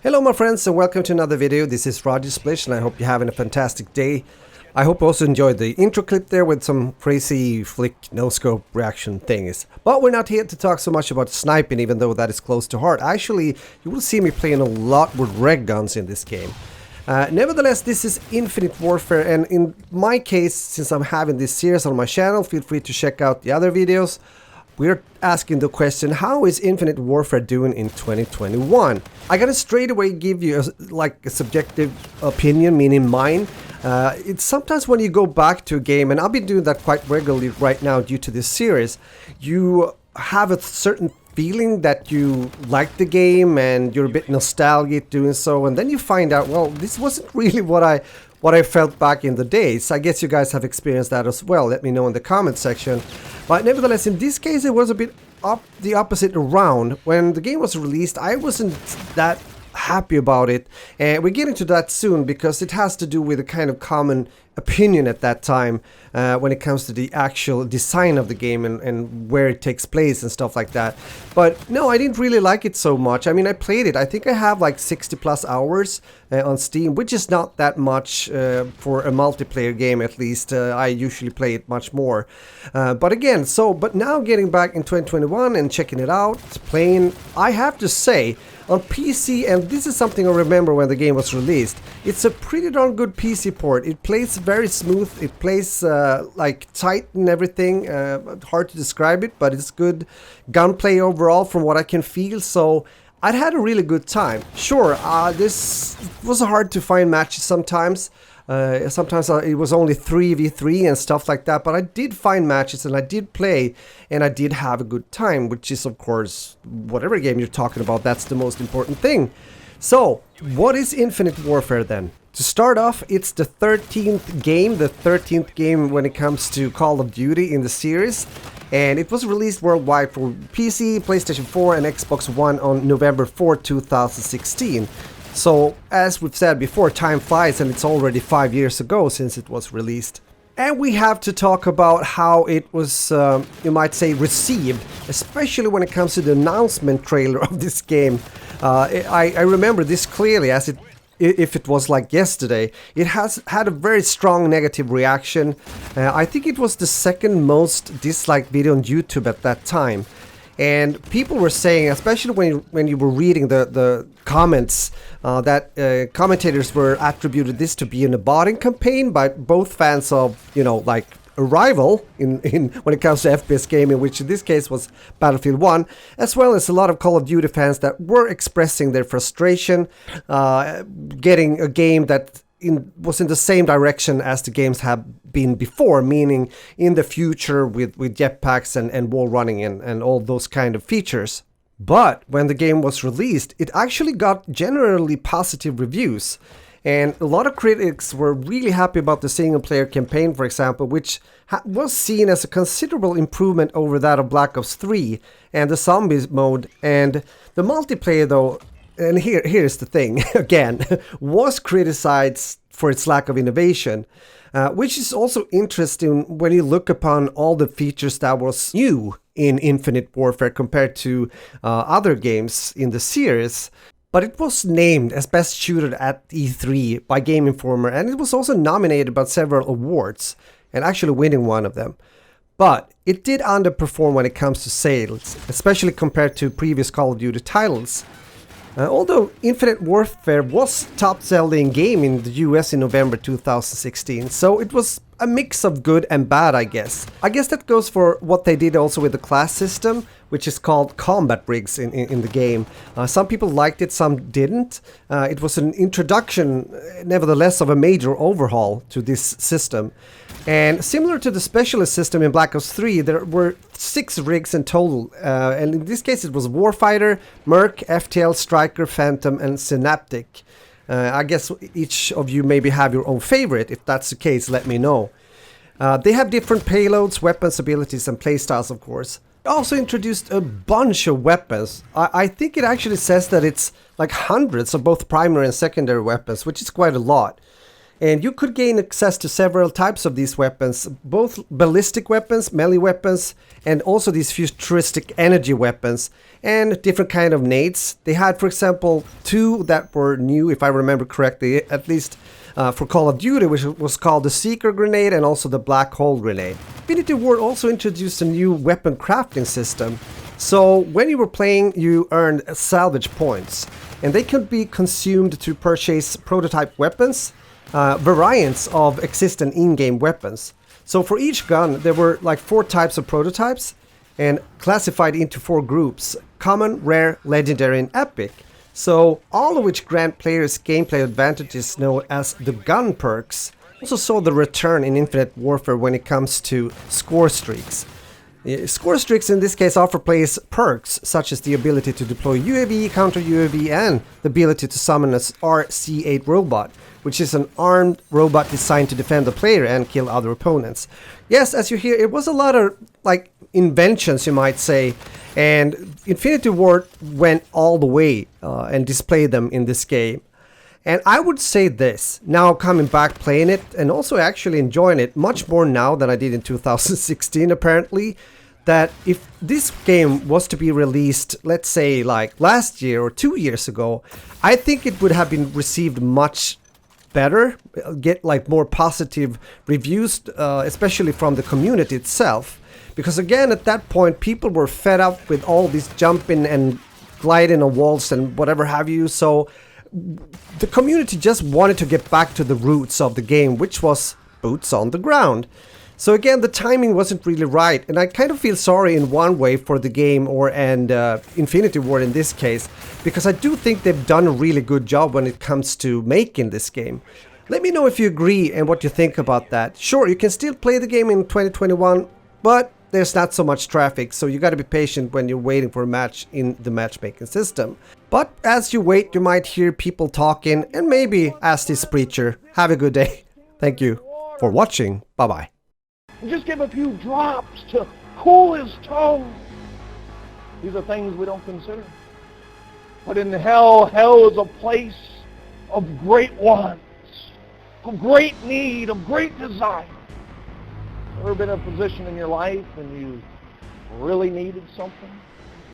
Hello my friends and welcome to another video. This is Splish and I hope you're having a fantastic day. I hope you also enjoyed the intro clip there with some crazy flick no-scope reaction things. But we're not here to talk so much about sniping, even though that is close to heart. Actually, you will see me playing a lot with red guns in this game. Nevertheless, this is Infinite Warfare, and in my case, since I'm having this series on my channel, feel free to check out the other videos. We're asking the question, how is Infinite Warfare doing in 2021? I gotta straight away give you a subjective opinion, meaning mine. It's sometimes when you go back to a game, and I've been doing that quite regularly right now due to this series, you have a certain feeling that you like the game and you're a bit nostalgic doing so, and then you find out, well, this wasn't really what I felt back in the days. I guess you guys have experienced that as well. Let me know in the comment section. But nevertheless, in this case, it was a bit the opposite around. When the game was released, I wasn't that happy about it. And we'll get into that soon because it has to do with a kind of common opinion at that time when it comes to the actual design of the game and where it takes place and stuff like that. But no, I didn't really like it so much. I mean, I played it. I think I have like 60 plus hours on Steam, which is not that much for a multiplayer game, at least. I usually play it much more. But again, but now getting back in 2021 and checking it out, playing, I have to say, on PC, and this is something I remember when the game was released, it's a pretty darn good PC port. It plays very smooth, it plays like tight and everything, hard to describe it, but it's good gunplay overall from what I can feel, so I'd had a really good time. Sure, this was hard to find matches sometimes. Sometimes it was only 3v3 and stuff like that, but I did find matches and I did play and I did have a good time, which is of course, whatever game you're talking about, that's the most important thing. So, what is Infinite Warfare then? To start off, it's the 13th game when it comes to Call of Duty in the series, and it was released worldwide for PC, PlayStation 4 and Xbox One on November 4, 2016. So, as we've said before, time flies and it's already 5 years ago since it was released. And we have to talk about how it was, you might say, received, especially when it comes to the announcement trailer of this game. I remember this clearly as if it was like yesterday. It has had a very strong negative reaction. I think it was the second most disliked video on YouTube at that time. And people were saying, especially when you were reading the comments, that commentators were attributed this to be an botting campaign by both fans of, you know, like Arrival in when it comes to FPS gaming, which in this case was Battlefield 1, as well as a lot of Call of Duty fans that were expressing their frustration, getting a game that was in the same direction as the games have been before, meaning in the future with jetpacks and wall running and all those kind of features. But when the game was released, it actually got generally positive reviews. And a lot of critics were really happy about the single-player campaign, for example, which was seen as a considerable improvement over that of Black Ops 3 and the zombies mode. And the multiplayer, though, and here's the thing, again, was criticized for its lack of innovation, which is also interesting when you look upon all the features that was new in Infinite Warfare compared to other games in the series. But it was named as Best Shooter at E3 by Game Informer, and it was also nominated by several awards, and actually winning one of them. But it did underperform when it comes to sales, especially compared to previous Call of Duty titles. Although Infinite Warfare was top-selling game in the US in November 2016, so it was a mix of good and bad, I guess. I guess that goes for what they did also with the class system, which is called combat rigs in the game. Some people liked it, some didn't. It was an introduction, nevertheless, of a major overhaul to this system. And similar to the specialist system in Black Ops 3, there were 6 rigs in total. And in this case, it was Warfighter, Merc, FTL, Striker, Phantom, and Synaptic. I guess each of you maybe have your own favorite. If that's the case, let me know. They have different payloads, weapons, abilities, and playstyles, of course. It also introduced a bunch of weapons. I think it actually says that it's like hundreds of both primary and secondary weapons, which is quite a lot. And you could gain access to several types of these weapons, both ballistic weapons, melee weapons, and also these futuristic energy weapons, and different kind of nades. They had, for example, 2 that were new, if I remember correctly, at least for Call of Duty, which was called the Seeker Grenade and also the Black Hole Grenade. Infinity Ward also introduced a new weapon crafting system. So when you were playing, you earned salvage points, and they could be consumed to purchase prototype weapons, variants of existing in-game weapons. So for each gun, there were like 4 types of prototypes and classified into 4 groups: common, rare, legendary, and epic. So all of which grant players gameplay advantages known as the gun perks. Also saw the return in Infinite Warfare when it comes to score streaks. Score streaks in this case offer players perks such as the ability to deploy UAV, counter UAV, and the ability to summon a RC-8 robot, which is an armed robot designed to defend the player and kill other opponents. Yes, as you hear, it was a lot of like inventions, you might say, and Infinity Ward went all the way and displayed them in this game. And I would say this, now coming back playing it and also actually enjoying it much more now than I did in 2016 apparently, that if this game was to be released, let's say like last year or 2 years ago, I think it would have been received much better, get like more positive reviews, especially from the community itself. Because again, at that point, people were fed up with all this jumping and gliding on walls and whatever have you, so the community just wanted to get back to the roots of the game, which was boots on the ground. So again, the timing wasn't really right, and I kind of feel sorry in one way for the game and Infinity Ward in this case, because I do think they've done a really good job when it comes to making this game. Let me know if you agree and what you think about that. Sure, you can still play the game in 2021, but there's not so much traffic, so you gotta be patient when you're waiting for a match in the matchmaking system. But as you wait, you might hear people talking and maybe ask this preacher. Have a good day. Thank you for watching. Bye-bye. Just give a few drops to cool his tongue. These are things we don't consider. But in hell is a place of great wants, of great need, of great desire. Ever been in a position in your life and you really needed something?